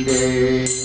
Hare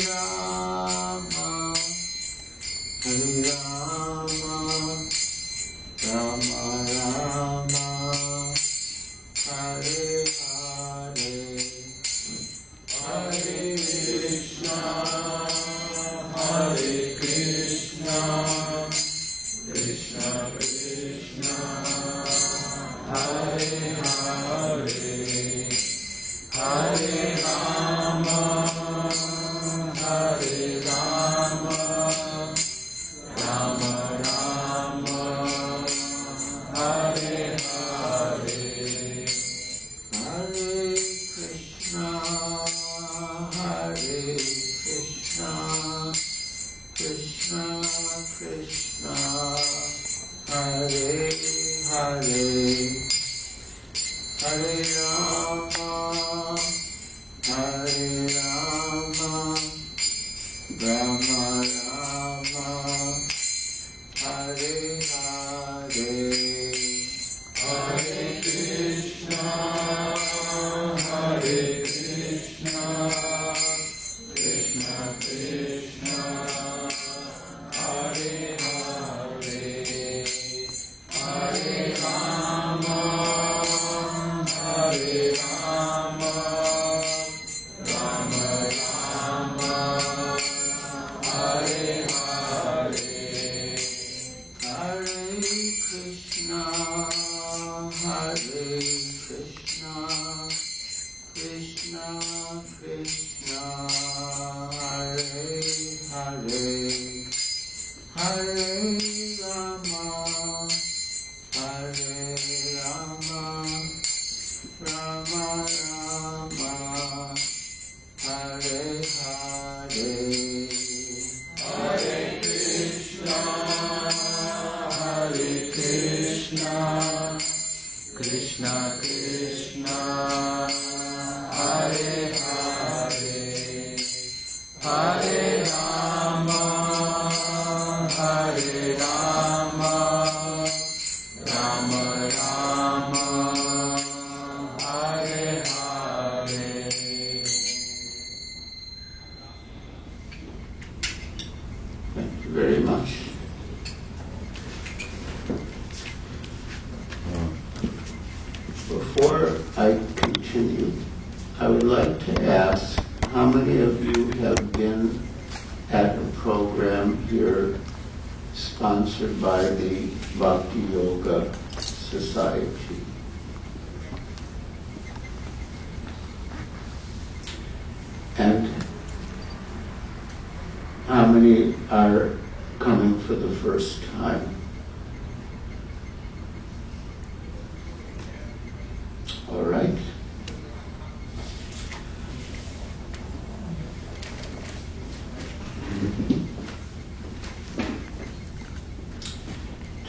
Rama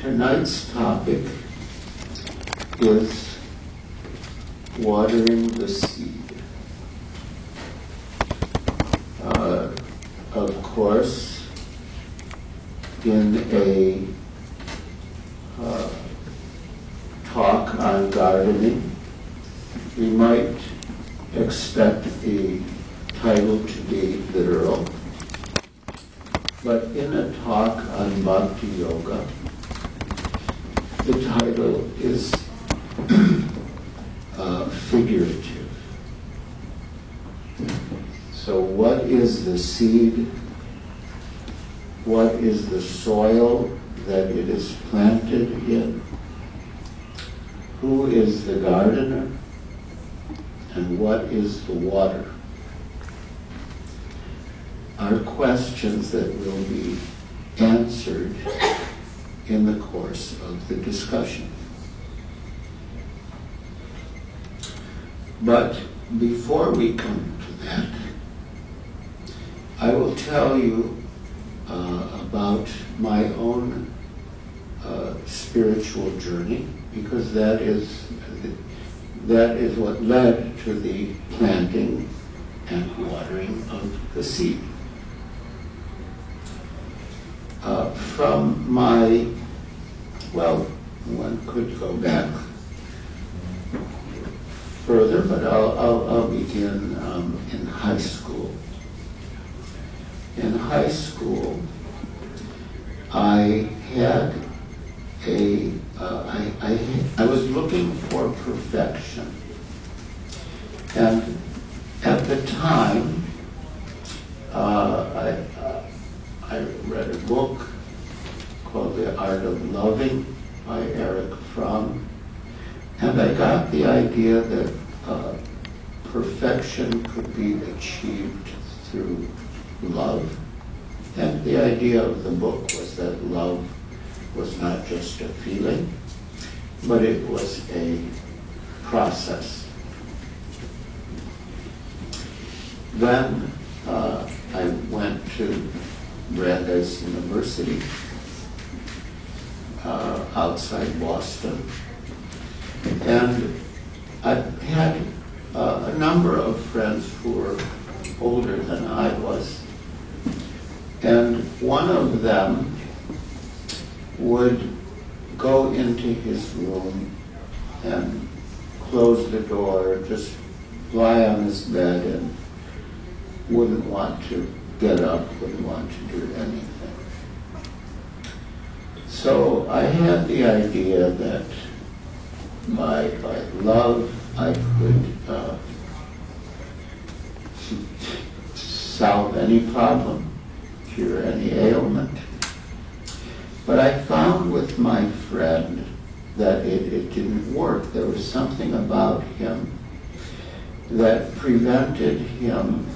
Tonight's topic is watering the seed. Of course, in a talk on gardening, we might expect the title to be literal, but in a talk on Bhakti Yoga, the title is figurative. So what is the seed? What is the soil that it is planted in? Who is the gardener? And what is the water? Are questions that will be answered in the course of the discussion. But before we come to that, I will tell you about my own spiritual journey, because that is what led to the planting and watering of the seed. From my, well, one could go back further, but I'll begin in high school. In high school, I had I was looking for perfection. And at the time, I read a book called The Art of Loving by Erich Fromm, and I got the idea that perfection could be achieved through love. And the idea of the book was that love was not just a feeling, but it was a process. Then I went to Brandeis University outside Boston, and I had a number of friends who were older than I was, and one of them would go into his room and close the door, just lie on his bed, and wouldn't want to get up, wouldn't want to do anything. So I had the idea that by love I could solve any problem, cure any ailment. But I found with my friend that it didn't work. There was something about him that prevented him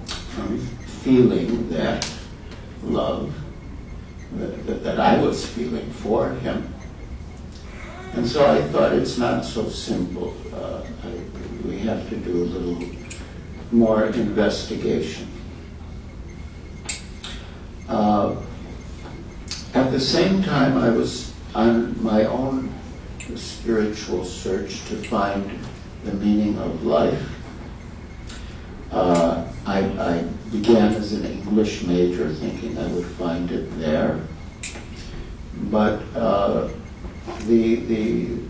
from feeling that love that I was feeling for him. And so I thought it's not so simple. We have to do a little more investigation. At the same time, I was on my own spiritual search to find the meaning of life. I began as an English major, thinking I would find it there. But the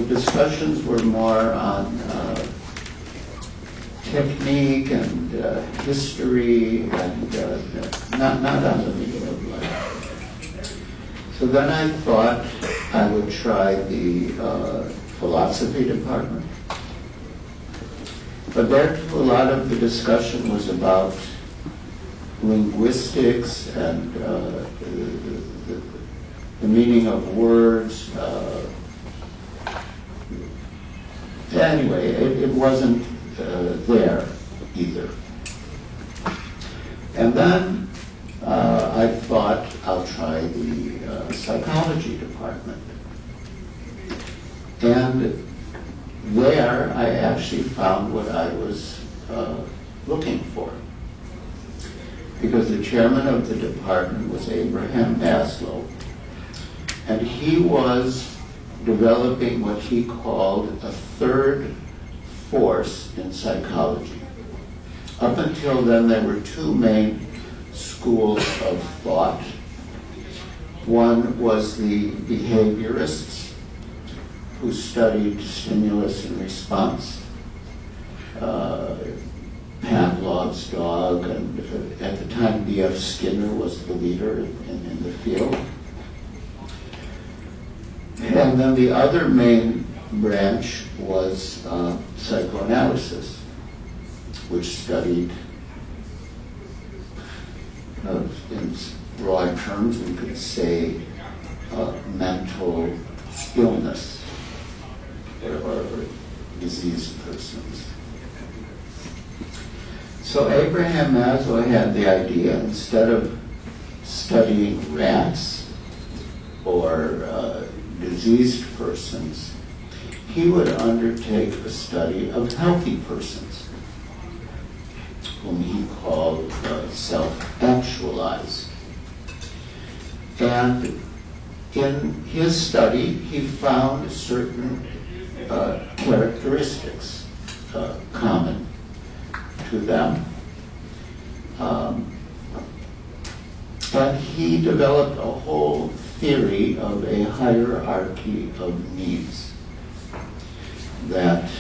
discussions were more on technique and history, and not on the meaning of life. So then I thought I would try the philosophy department. But there too, a lot of the discussion was about linguistics and the meaning of words. Anyway, it wasn't there either. And then I thought I'll try the psychology department. And there I actually found what I was looking for. Because the chairman of the department was Abraham Maslow, and he was developing what he called a third force in psychology. Up until then, there were two main schools of thought. One was the behaviorists, who studied stimulus and response. Pavlov's dog, and at the time B.F. Skinner was the leader in the field. And then the other main branch was psychoanalysis, which studied, in broad terms, we could say, mental illness or diseased persons. So Abraham Maslow had the idea, instead of studying rats or diseased persons, he would undertake a study of healthy persons, whom he called self-actualized. And in his study, he found certain characteristics common to them. And he developed a whole theory of a hierarchy of needs. That,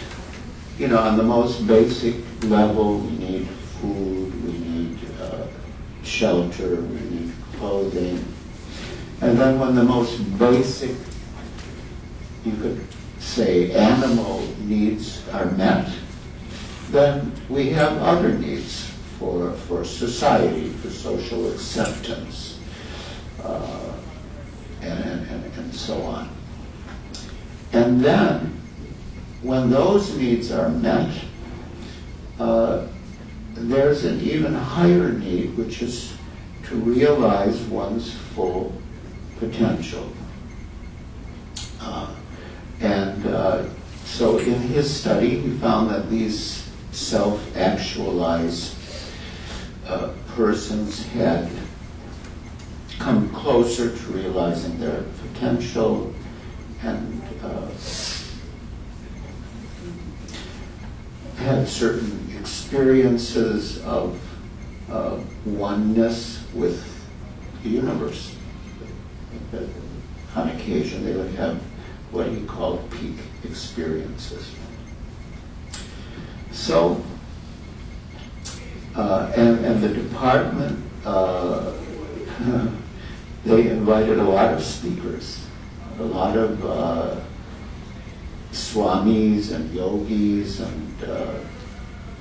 on the most basic level, we need food, we need shelter, we need clothing. And then when the most basic, you could say, animal needs are met, then we have other needs for society, for social acceptance, and so on. And then, when those needs are met, there's an even higher need, which is to realize one's full potential. So in his study, he found that these self-actualized persons had come closer to realizing their potential and had certain experiences of oneness with the universe. On occasion, they would have what he called peak experiences. So, and the department, they invited a lot of speakers, a lot of swamis and yogis and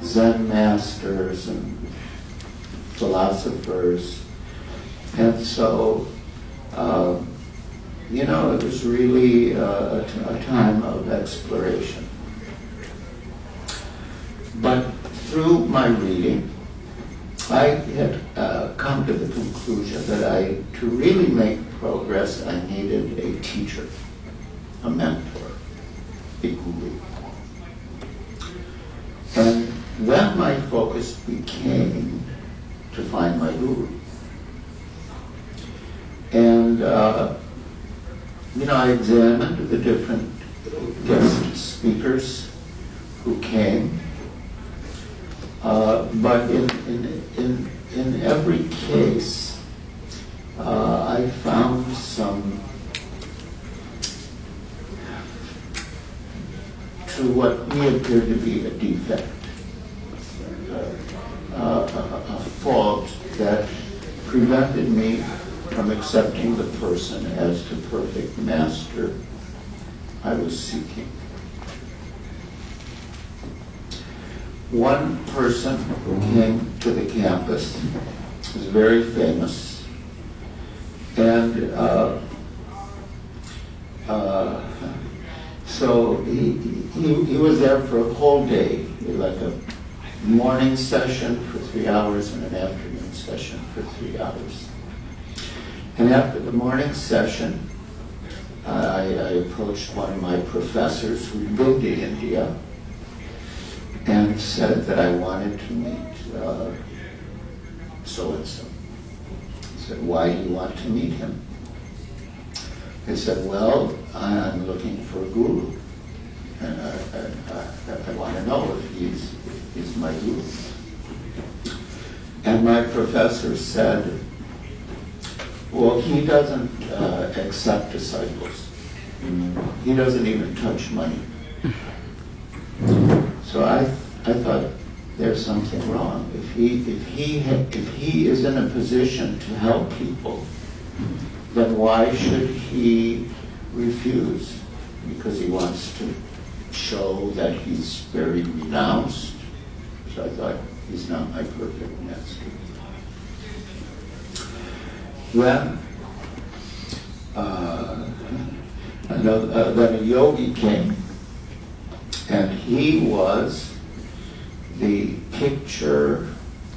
Zen masters and philosophers. And so, it was really a time of exploration. But through my reading, I had come to the conclusion that to really make progress, I needed a teacher, a mentor, a guru. And then my focus became to find my guru. And I examined the different guest speakers who came, but in every case, I found some, to what me appeared to be a defect, a fault that prevented me from accepting the person as the perfect master I was seeking. One person who came to the campus was very famous, and so he was there for a whole day, like a morning session for 3 hours and an afternoon session for 3 hours. And after the morning session, I approached one of my professors who lived in India and said that I wanted to meet so-and-so. He said, "Why do you want to meet him?" I said, "Well, I'm looking for a guru, and I want to know if he's my guru." And my professor said, "Well, he doesn't accept disciples. He doesn't even touch money." So I thought, there's something wrong. If he is in a position to help people, then why should he refuse? Because he wants to show that he's very renounced. So I thought, he's not my perfect master. Then, then a yogi came, and he was the picture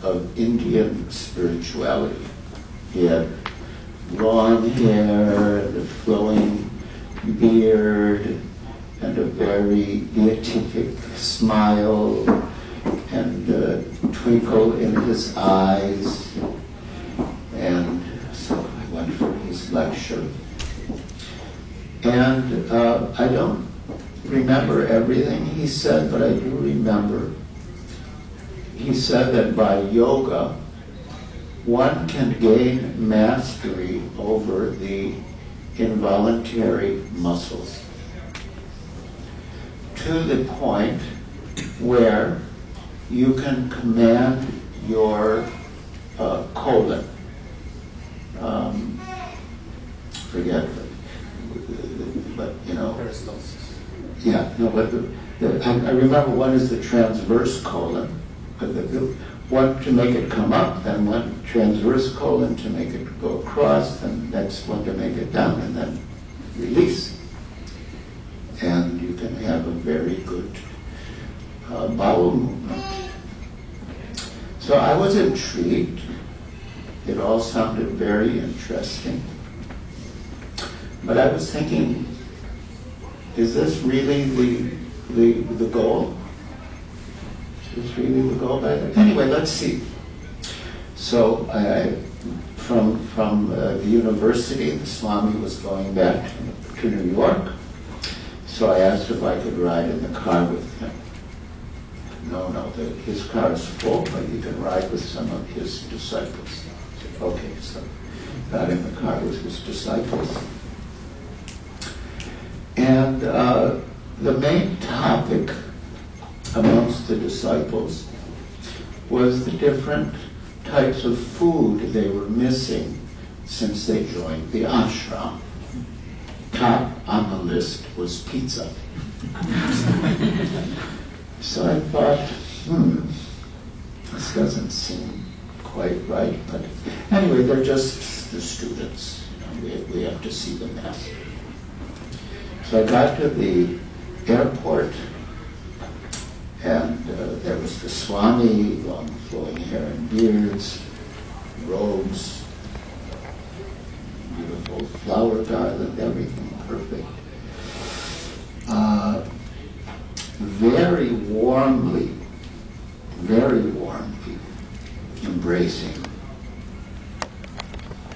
of Indian spirituality. He had long hair and a flowing beard and a very beatific smile and a twinkle in his eyes. And so I went for his lecture. And I don't remember everything he said, but I do remember he said that by yoga, one can gain mastery over the involuntary muscles to the point where you can command your colon. No, but I remember one is the transverse colon, but one to make it come up, then one transverse colon to make it go across, then next one to make it down, and then release. And you can have a very good bowel movement. So I was intrigued. It all sounded very interesting. But I was thinking, is this really the goal? Is this really the goal? Anyway, let's see. So from the university, the Swami was going back to New York. So I asked if I could ride in the car with him. No, his car is full, but you can ride with some of his disciples. I said, okay, so got in the car with his disciples. And the main topic amongst the disciples was the different types of food they were missing since they joined the ashram. Top on the list was pizza. So I thought, this doesn't seem quite right. But anyway, they're just the students. We have to see the master. So I got to the airport, and there was the Swami, long flowing hair and beards, robes, beautiful flower garland, everything perfect. Very warmly embracing,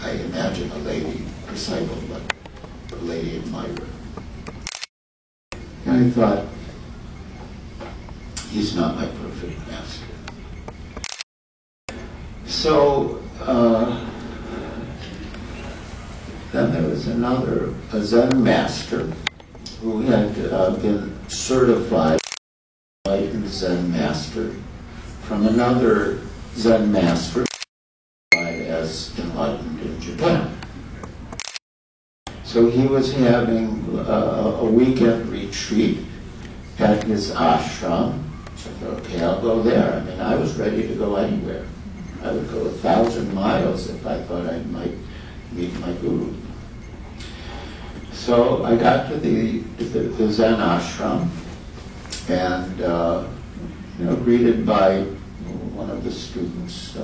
I imagine a lady disciple, but a lady admirer. And I thought, he's not my perfect master. So then there was a Zen master who had been certified in Zen master from another Zen master as enlightened in Japan. So he was having a weekend retreat at his ashram. So I thought, okay, I'll go there. I mean, I was ready to go anywhere. I would go 1,000 miles if I thought I might meet my guru. So I got to the Zen ashram and greeted by one of the students.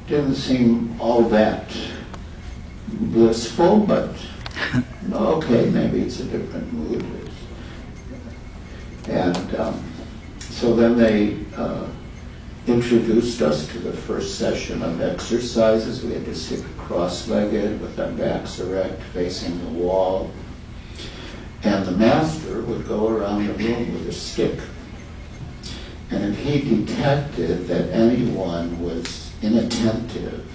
Didn't seem all that blissful, but okay, maybe it's a different mood. And so then they introduced us to the first session of exercises. We had to sit cross-legged with our backs erect, facing the wall. And the master would go around the room with a stick. And if he detected that anyone was inattentive,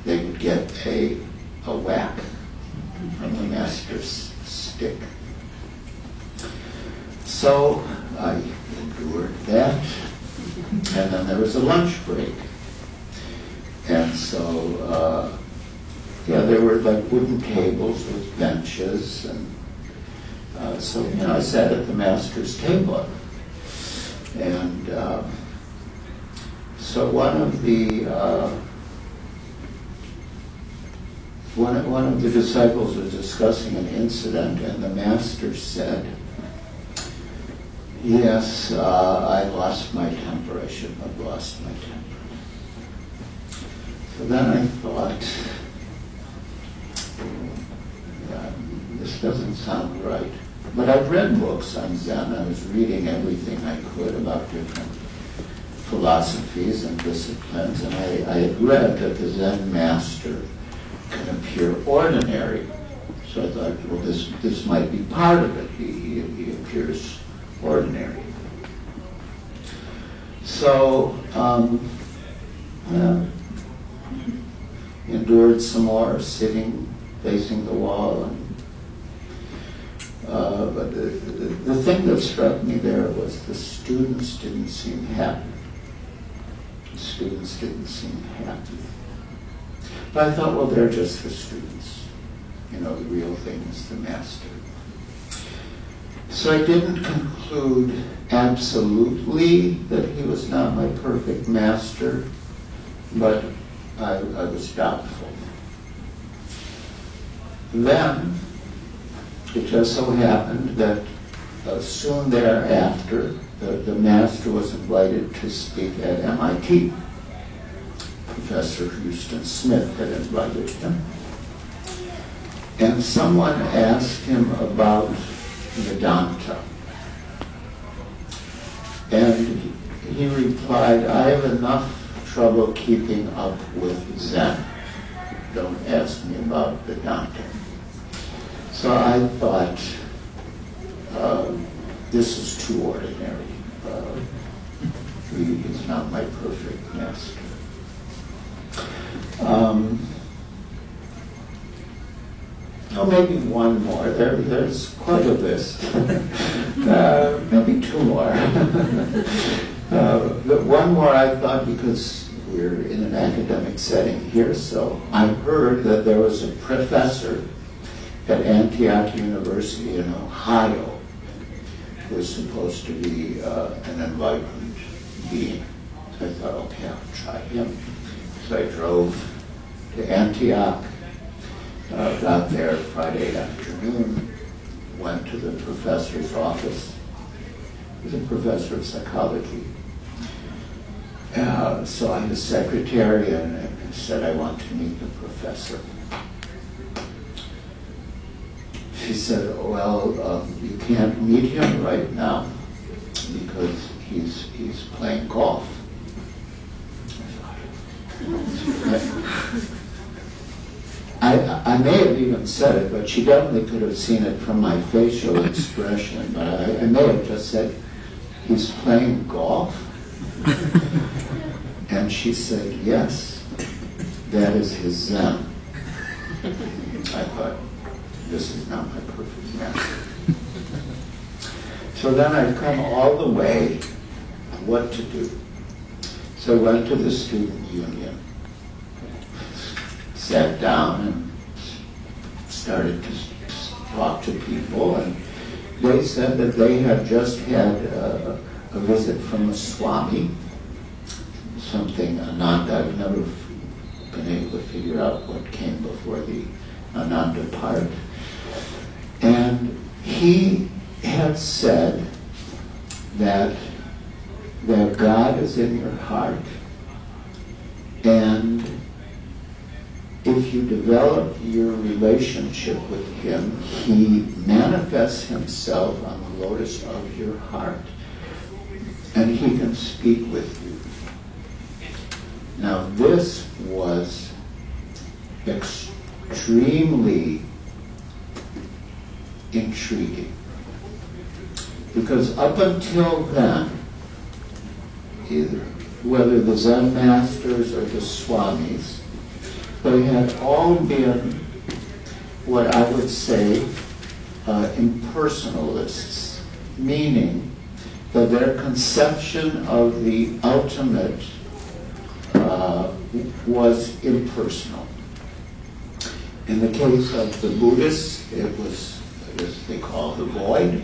they would get a whack from the master's stick. So I endured that. And then there was a lunch break. And so, there were like wooden tables with benches. And so, I sat at the master's table. And so one of the disciples was discussing an incident, and the master said, yes, I lost my temper. I shouldn't have lost my temper. So then I thought, this doesn't sound right. But I've read books on Zen. I was reading everything I could about different philosophies and disciplines, and I had read that the Zen master can appear ordinary. So I thought, well, this might be part of it. He appears ordinary. So, endured some more, sitting, facing the wall. And, but the thing that struck me there was the students didn't seem happy. The students didn't seem happy. But I thought, well, they're just the students. The real thing is the master. So I didn't conclude absolutely that he was not my perfect master, but I was doubtful. Then, it just so happened that soon thereafter, the master was invited to speak at MIT. Professor Houston Smith had invited him. And someone asked him about Vedanta. And he replied, I have enough trouble keeping up with Zen. Don't ask me about Vedanta. So I thought, this is too ordinary. He's not my perfect master. Maybe one more. There's quite a list. Maybe two more. But one more I thought, because we're in an academic setting here, so I heard that there was a professor at Antioch University in Ohio who was supposed to be an enlightened being. So I thought, okay, I'll try him. So I drove to Antioch, got there Friday afternoon, went to the professor's office. He was a professor of psychology. So I had a secretary and said, I want to meet the professor. She said, well, you can't meet him right now because he's playing golf. I may have even said it, but she definitely could have seen it from my facial expression. But I may have just said, he's playing golf? And she said, yes, that is his Zen. I thought, this is not my perfect master. So then I've come all the way, what to do. So I went to the student union, sat down and started to talk to people, and they said that they had just had a visit from a Swami, something Ananda. I've never been able to figure out what came before the Ananda part. And he had said that God is in your heart, and if you develop your relationship with him, he manifests himself on the lotus of your heart, and he can speak with you. Now this was extremely intriguing, because up until then, either whether the Zen masters or the Swamis, they had all been what I would say impersonalists, meaning that their conception of the ultimate was impersonal. In the case of the Buddhists, it was as they call the void.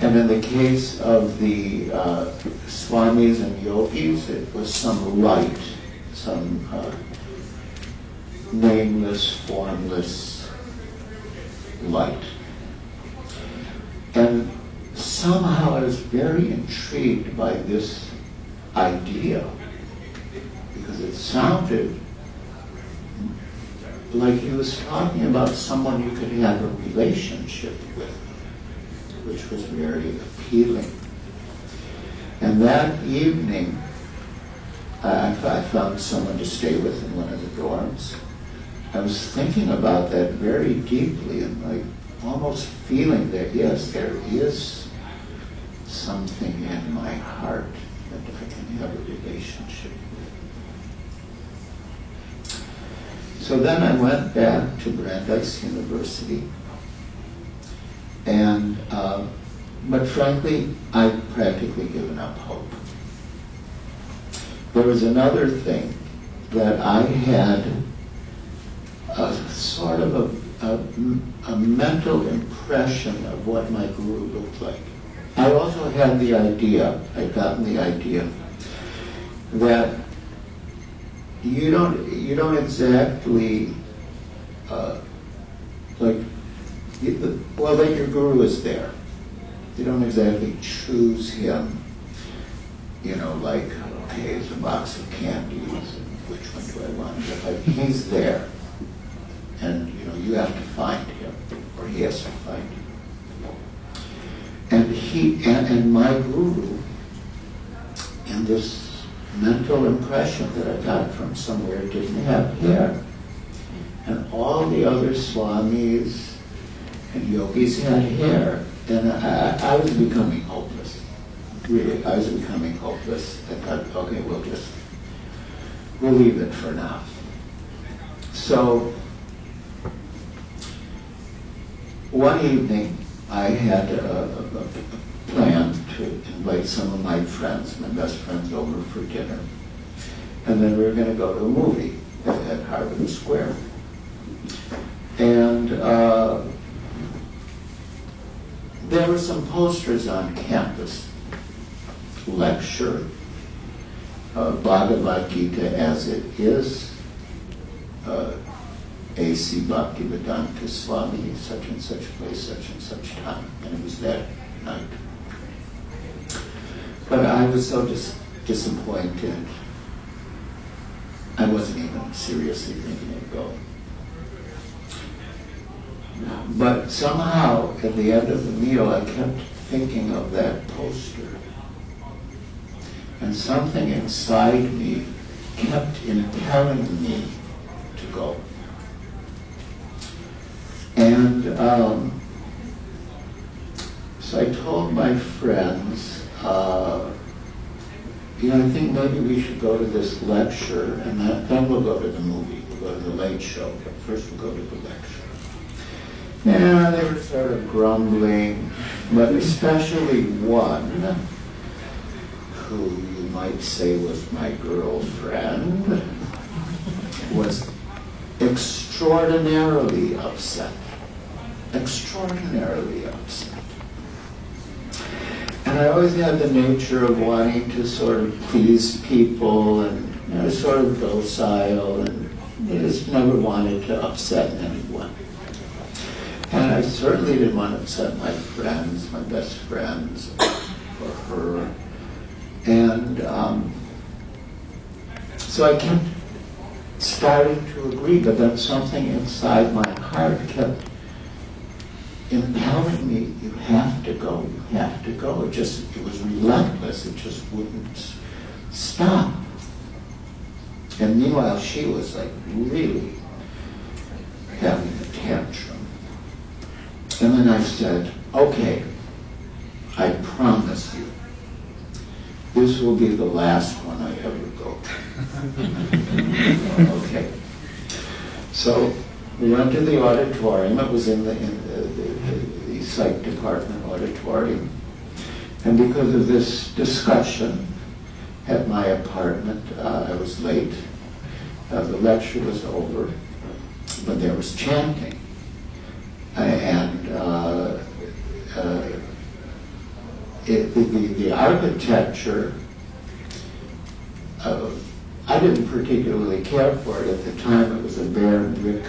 And in the case of the Swamis and yogis, it was some light, some nameless, formless light. And somehow I was very intrigued by this idea, because it sounded like he was talking about someone you could have a relationship with, which was very appealing. And that evening, I found someone to stay with in one of the dorms. I was thinking about that very deeply and like almost feeling that, yes, there is something in my heart that I can have a relationship with. So then I went back to Brandeis University, and but frankly, I'd practically given up hope. There was another thing that I had sort of a mental impression of what my guru looked like. I also had the idea, I'd gotten the idea, that you don't exactly, like your guru is there. You don't exactly choose him, like, okay, here's a box of candies, and which one do I want? Like, he's there. And, you have to find him, or he has to find you. And my guru, in this mental impression that I got from somewhere, didn't have hair. And all the other swamis and yogis had hair. And I was becoming hopeless. Really, I was becoming hopeless. I thought, okay, we'll leave it for now. So, one evening, I had a plan to invite some of my friends, my best friends, over for dinner. And then we were going to go to a movie at Harvard Square. And there were some posters on campus. Lecture, Bhagavad Gita as it is, A.C. Bhaktivedanta Swami, such and such place, such and such time. And it was that night. But I was so disappointed. I wasn't even seriously thinking of going. But somehow, at the end of the meal, I kept thinking of that poster. And something inside me kept impelling me to go. And so I told my friends, I think maybe we should go to this lecture, and then we'll go to the movie. We'll go to the late show, but first we'll go to the lecture. Yeah, they were sort of grumbling, but especially one, who you might say was my girlfriend, was extraordinarily upset. Extraordinarily upset. And I always had the nature of wanting to sort of please people and sort of docile, and I just never wanted to upset anyone. And I certainly didn't want to upset my friends, my best friends, or her. And so I kept starting to agree, but then something inside my heart kept impelling me, you have to go, you have to go. It was relentless, it just wouldn't stop. And meanwhile, she was like really having a tantrum. And then I said, okay, I promise you, this will be the last one I ever go to. Okay. So we went to the auditorium. It was in the psych department auditorium. And because of this discussion at my apartment, I was late. The lecture was over, but there was chanting. The architecture, I didn't particularly care for it at the time. It was a bare brick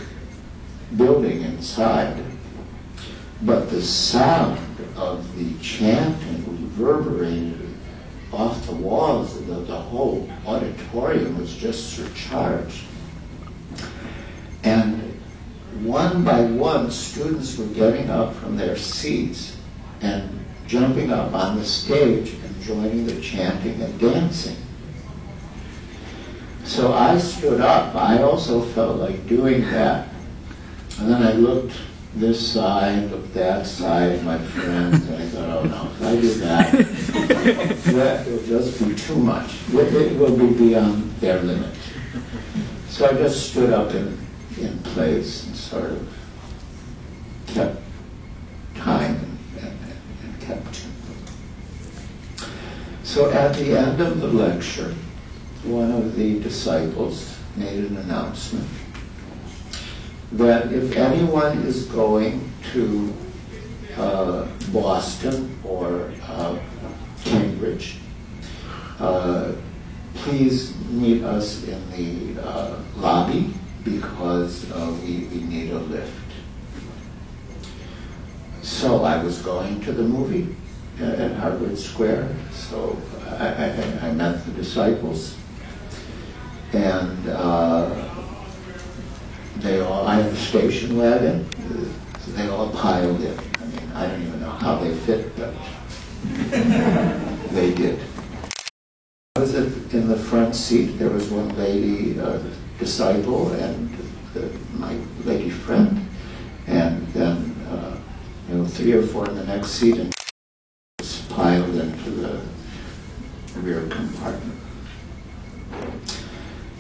building inside. But the sound of the chanting reverberated off the walls. The whole auditorium was just surcharged. And one by one, students were getting up from their seats and jumping up on the stage and joining the chanting and dancing. So I stood up. I also felt like doing that. And then I looked this side, looked that side, my friends, and I thought, oh no, if I do that, that will just be too much. It will be beyond their limit. So I just stood up in place and sort of kept time and kept tune. So at the end of the lecture, one of the disciples made an announcement that if anyone is going to Boston or Cambridge, please meet us in the lobby because we need a lift. So I was going to the movie at Harvard Square, so I met the disciples, and I had a station wagon, so they all piled in. I mean, I don't even know how they fit, but they did. I was in the front seat. There was one lady, disciple, and my lady friend, and then 3 or 4 in the next seat, and was piled into the rear compartment.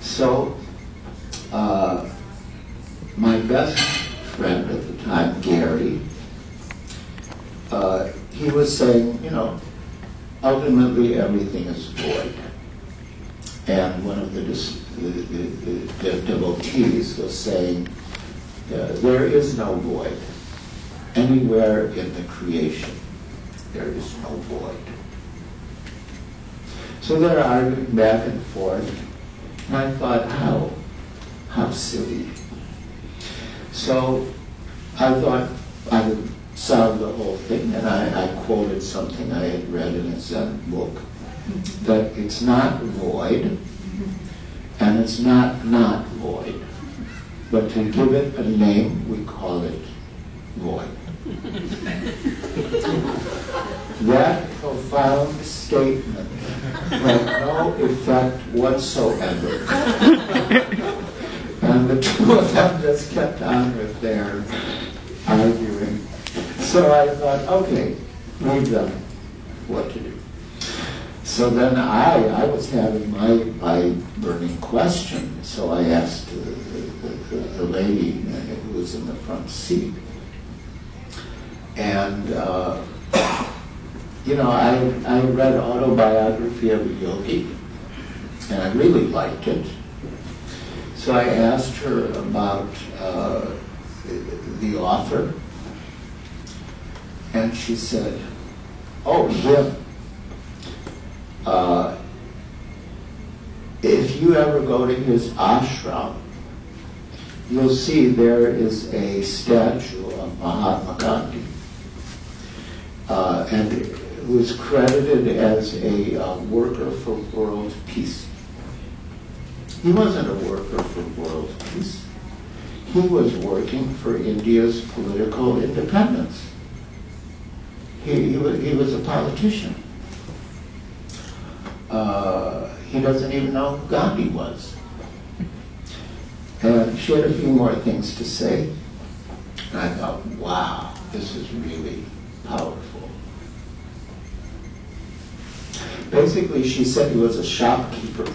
So, my best friend at the time, Gary, he was saying, ultimately everything is void. And one of the devotees was saying, there is no void. Anywhere in the creation, there is no void. So they're arguing back and forth, and I thought, how silly. So I thought I would solve the whole thing, and I quoted something I had read in a Zen book, that it's not void, and it's not void, but to give it a name, we call it void. That profound statement had no effect whatsoever. And the two of them just kept on with their arguing. So I thought, okay, we've done what to do. So then I was having my burning question. So I asked the lady who was in the front seat. And, I read Autobiography of a Yogi, and I really liked it. So I asked her about the author, and she said, oh, him. If you ever go to his ashram, you'll see there is a statue of Mahatma Gandhi, and it was credited as a worker for world peace. He wasn't a worker for world peace. He was working for India's political independence. He was a politician. He doesn't even know who Gandhi was. And she had a few more things to say. And I thought, wow, this is really powerful. Basically, she said he was a shopkeeper.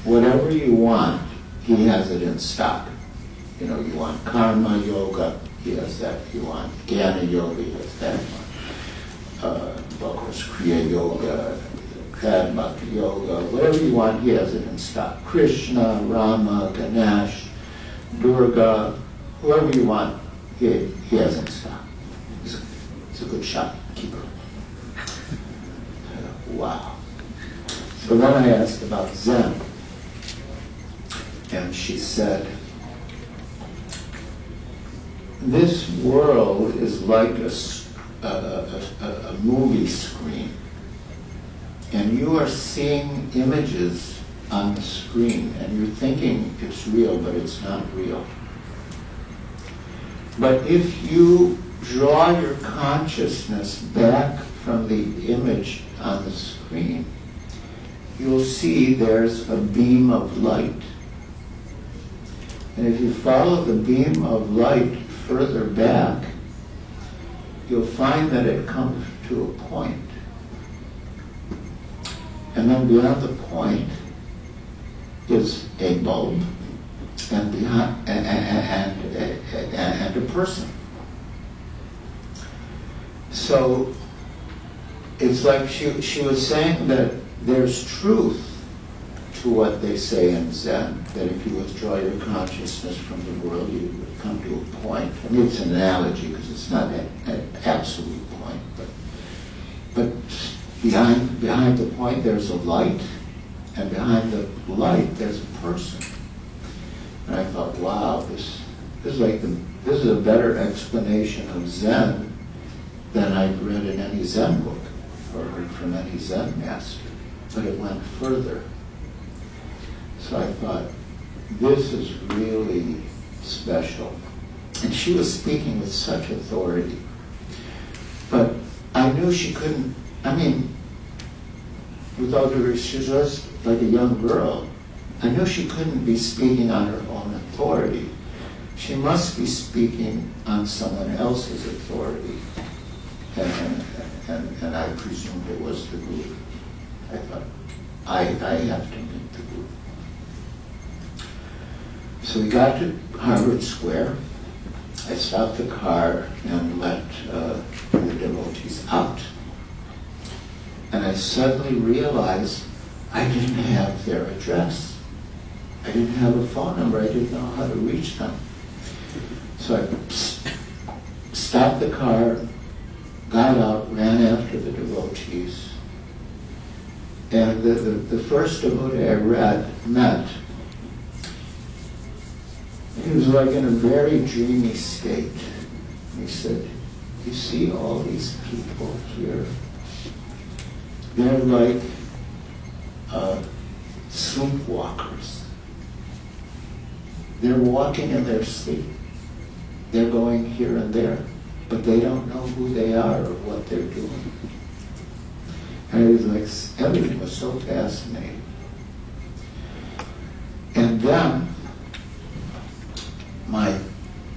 Whatever you want, he has it in stock. You want karma yoga, he has that. You want jnana yoga, he has that one. Of course, Kriya yoga, Bhakti yoga, whatever you want, he has it in stock. Krishna, Rama, Ganesh, Durga, whoever you want, he has in stock. He's a good shopkeeper. Wow. So then I asked about Zen, and she said, this world is like a movie screen, and you are seeing images on the screen, and you're thinking it's real, but it's not real. But if you draw your consciousness back from the image on the screen, you'll see there's a beam of light. And if you follow the beam of light further back, you'll find that it comes to a point. And then beyond the point is a bulb and a person. So it's like she was saying that there's truth to what they say in Zen, that if you withdraw your consciousness from the world, you would come to a point. I mean, it's an analogy because it's not an absolute point, but behind the point there's a light, and behind the light there's a person. And I thought, wow, this is a better explanation of Zen than I'd read in any Zen book or heard from any Zen master. But it went further. So I thought, this is really special. And she was speaking with such authority. But I knew she couldn't, I mean, without her, she was just like a young girl. I knew she couldn't be speaking on her own authority. She must be speaking on someone else's authority. And I presumed it was the Guru. I thought, I have to meet the Guru. So we got to Harvard Square. I stopped the car and let the devotees out. And I suddenly realized I didn't have their address. I didn't have a phone number. I didn't know how to reach them. So I stopped the car, got out, ran after the devotees. And the first devotee I met, he was like in a very dreamy state. He said, you see all these people here? They're like sleepwalkers. They're walking in their sleep. They're going here and there, but they don't know who they are or what they're doing. And it was like, everything was so fascinating. And then, my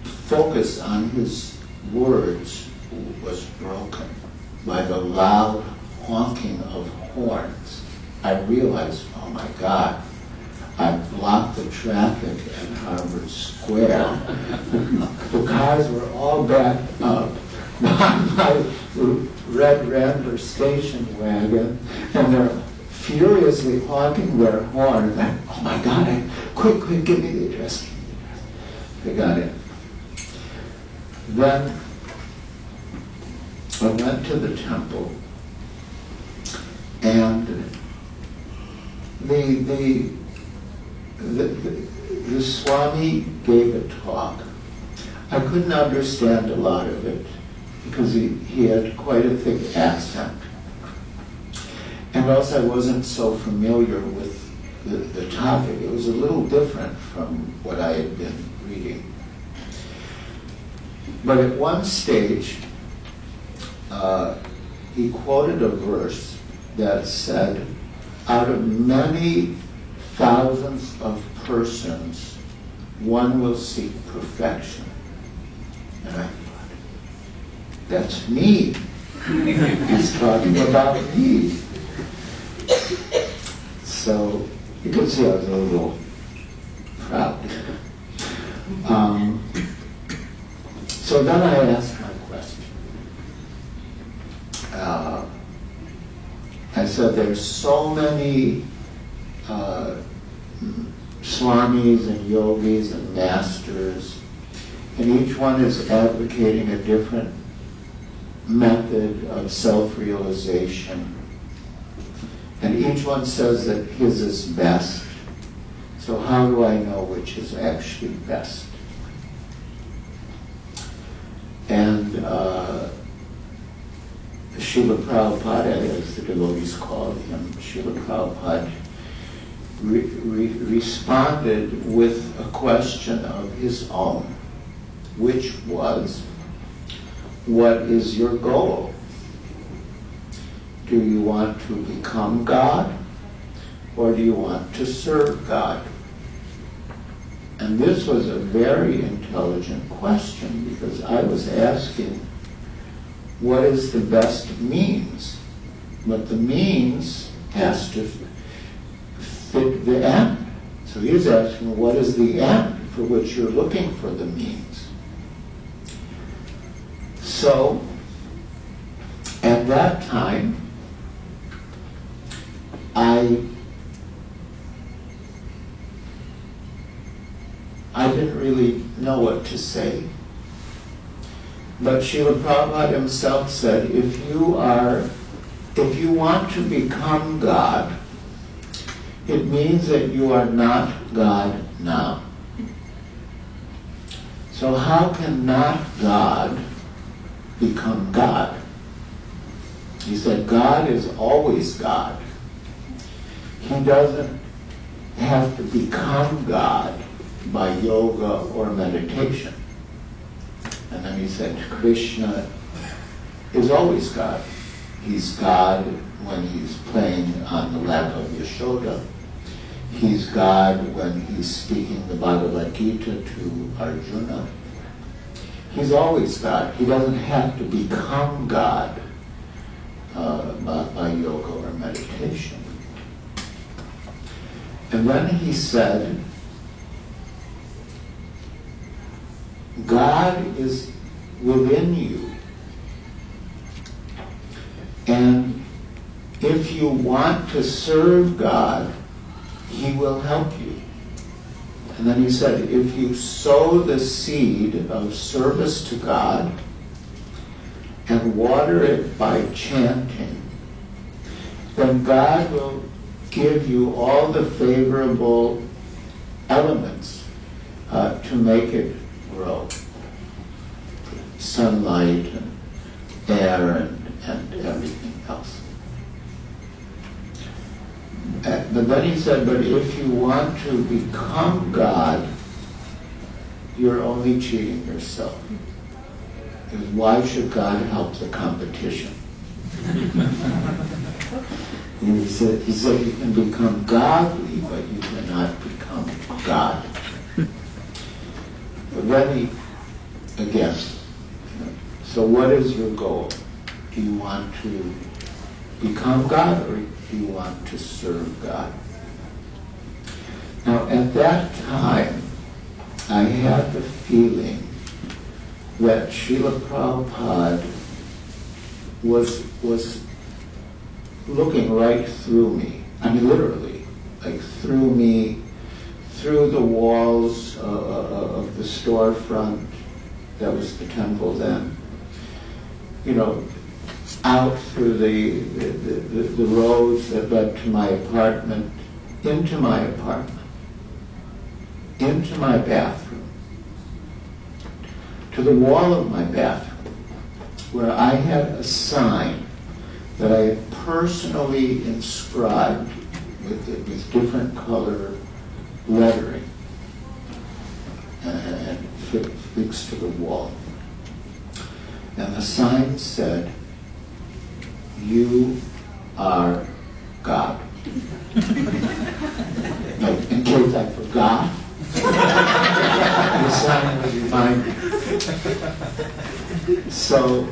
focus on his words was broken by the loud honking of horns. I realized, oh my God, I blocked the traffic at Harvard Square. The cars were all backed up behind my red Rambler station wagon, and they're furiously honking their horn. And oh my God, quick, give me the address. They got it. Then I went to the temple, and the Swami gave a talk. I couldn't understand a lot of it because he had quite a thick accent. And also I wasn't so familiar with the topic. It was a little different from what I had been reading. But at one stage, he quoted a verse that said, out of many thousands of persons, one will seek perfection. And I thought, that's me. He's talking about me. So you can see I was a little proud. So then I asked my question. I said, there's so many swamis and yogis and masters, and each one is advocating a different method of self-realization. And each one says that his is best. So how do I know which is actually best? And Srila Prabhupada, as the devotees called him, Srila Prabhupada responded with a question of his own, which was, what is your goal? Do you want to become God, or do you want to serve God? And this was a very intelligent question, because I was asking, what is the best means? But the means has to fit the end. So he's asking, what is the end for which you're looking for the means? So, at that time, I I didn't really know what to say. But Srila Prabhupada himself said, if you want to become God, it means that you are not God now. So how can not God become God? He said, God is always God. He doesn't have to become God by yoga or meditation. And then he said, Krishna is always God. He's God when he's playing on the lap of Yashoda. He's God when he's speaking the Bhagavad Gita to Arjuna. He's always God. He doesn't have to become God by yoga or meditation. And then he said, God is within you. And if you want to serve God, He will help you. And then he said, if you sow the seed of service to God and water it by chanting, then God will give you all the favorable elements to make it grow. Sunlight and air and everything else. But then he said, but if you want to become God, you're only cheating yourself. Because why should God help the competition? And he said you can become godly, but you cannot become God. But then he, again, so what is your goal? Do you want to become God, or do you want to serve God? Now, at that time, I had the feeling that Srila Prabhupada was looking right through me. I mean, literally, like through me, through the walls of the storefront that was the temple then. You know, out through the roads that led to my apartment, into my apartment, into my bathroom, to the wall of my bathroom, where I had a sign that I had personally inscribed with different color lettering and fixed to the wall. And the sign said, "You are God." Like, in case I forgot, the sign was reminded. So,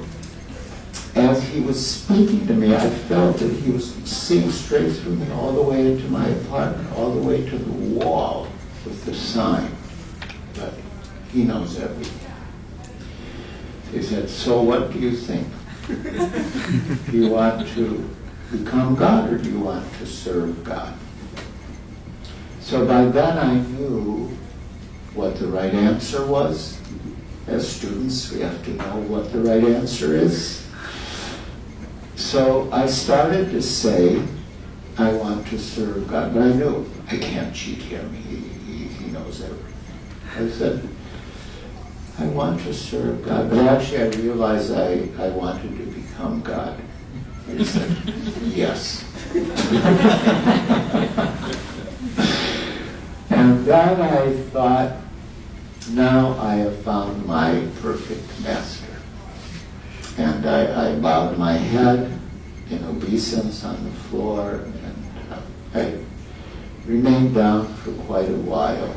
as he was speaking to me, I felt that he was seeing straight through me all the way into my apartment, all the way to the wall with the sign. But he knows everything. He said, "So what do you think? Do you want to become God, or do you want to serve God?" So by then I knew what the right answer was. As students, we have to know what the right answer is. So I started to say, I want to serve God, but I knew I can't cheat him. He knows everything. I said, I want to serve God, but actually I realized I wanted to become God. He said, yes. And then I thought, now I have found my perfect master. And I bowed my head in obeisance on the floor, and I remained down for quite a while.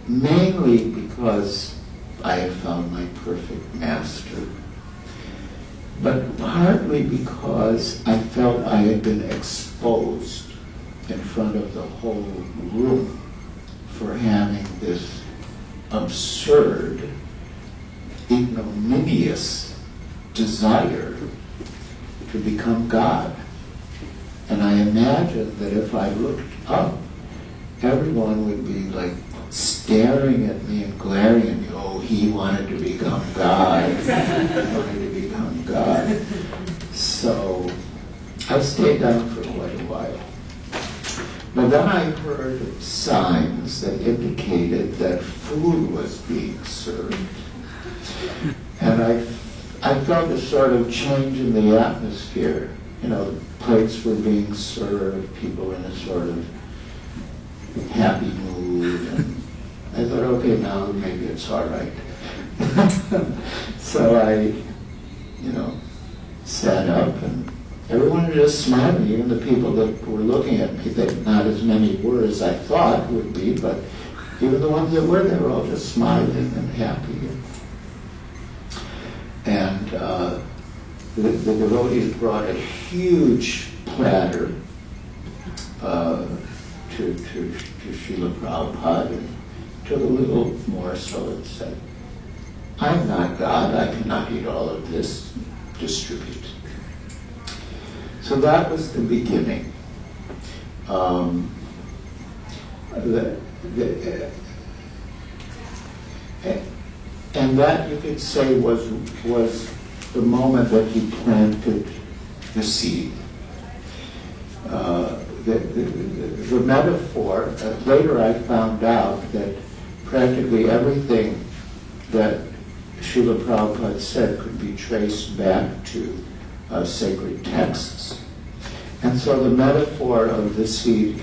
Mainly because I had found my perfect master, but partly because I felt I had been exposed in front of the whole room for having this absurd, ignominious desire to become God. And I imagined that if I looked up everyone would be like staring at me and glaring at me. Oh, he wanted to become God. He wanted to become God. So I stayed down for quite a while. But then I heard signs that indicated that food was being served. And I felt a sort of change in the atmosphere. You know, plates were being served, people were in a sort of happy mood. And I thought, okay, now maybe it's all right. So I, sat up, and everyone was just smiling, even the people that were looking at me. That not as many were as I thought would be, but even the ones that were, they were all just smiling and happy. And the devotees brought a huge platter to Srila Prabhupada, and took a little morsel and said, "I'm not God, I cannot eat all of this, distribute." So that was the beginning. And that, you could say, was the moment that he planted the seed. The metaphor, later I found out that practically everything that Srila Prabhupada said could be traced back to sacred texts. And so the metaphor of the seed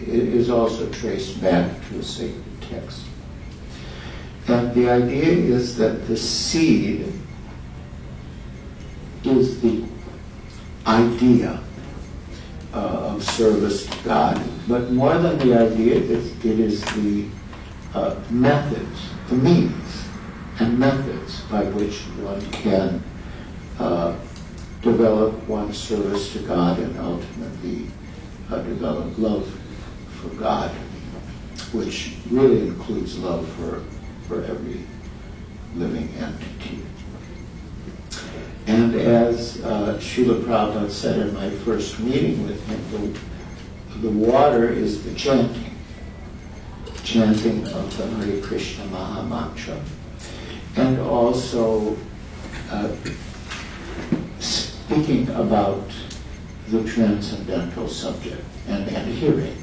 is also traced back to a sacred text. And the idea is that the seed is the idea of service to God, but more than the idea, it is the methods, the means and methods by which one can develop one's service to God and ultimately develop love for God, which really includes love for every living entity. And as Srila Prabhupada said in my first meeting with him, the water is the chanting of the Hare Krishna Maha Mantra, and also speaking about the transcendental subject and hearing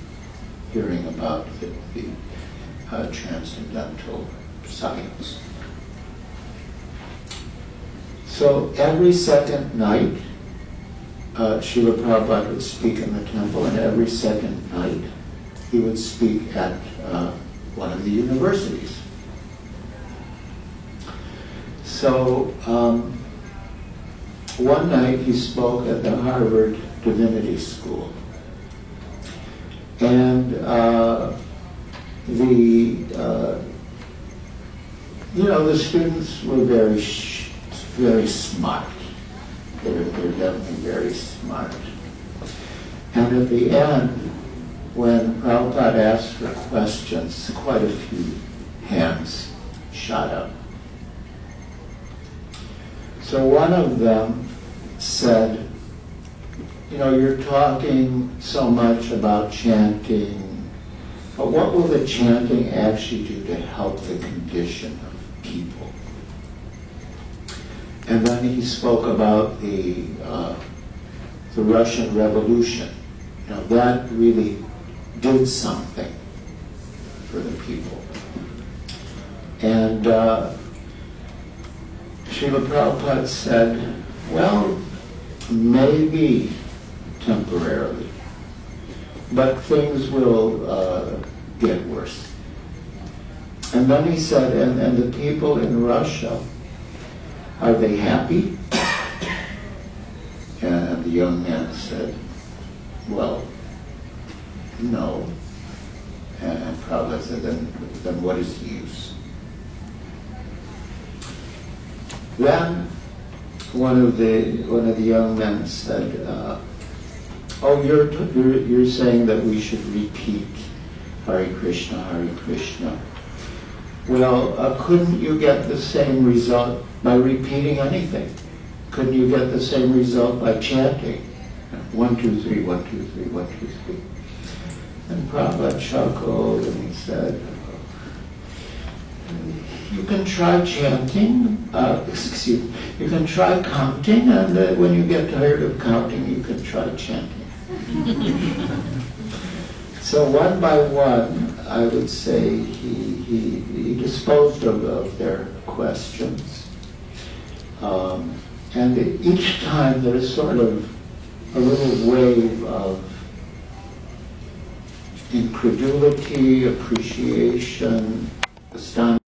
about the transcendental science. So every second night, Srila Prabhupada would speak in the temple, and every second night he would speak at one of the universities. So one night he spoke at the Harvard Divinity School, and the students were very smart. They're definitely very smart. And at the end, when Prabhupada asked for questions, quite a few hands shot up. So one of them said, you're talking so much about chanting, but what will the chanting actually do to help the condition of people? And then he spoke about the Russian Revolution. That really did something for the people. And Srila Prabhupada said, well, maybe temporarily, but things will get worse. And then he said, and the people in Russia, are they happy? And the young man said, well, no. And Prabhupada said, then what is the use? Then one of the young men said, oh, you're saying that we should repeat Hare Krishna, Hare Krishna. Well, couldn't you get the same result by repeating anything? Couldn't you get the same result by chanting? 1, 2, 3, 1, 2, 3, 1, 2, 3. And Prabhupada chuckled and he said, you can try chanting, you can try counting, and when you get tired of counting, you can try chanting. So one by one, I would say he disposed of their questions. And each time there is sort of a little wave of incredulity, appreciation, astonishment.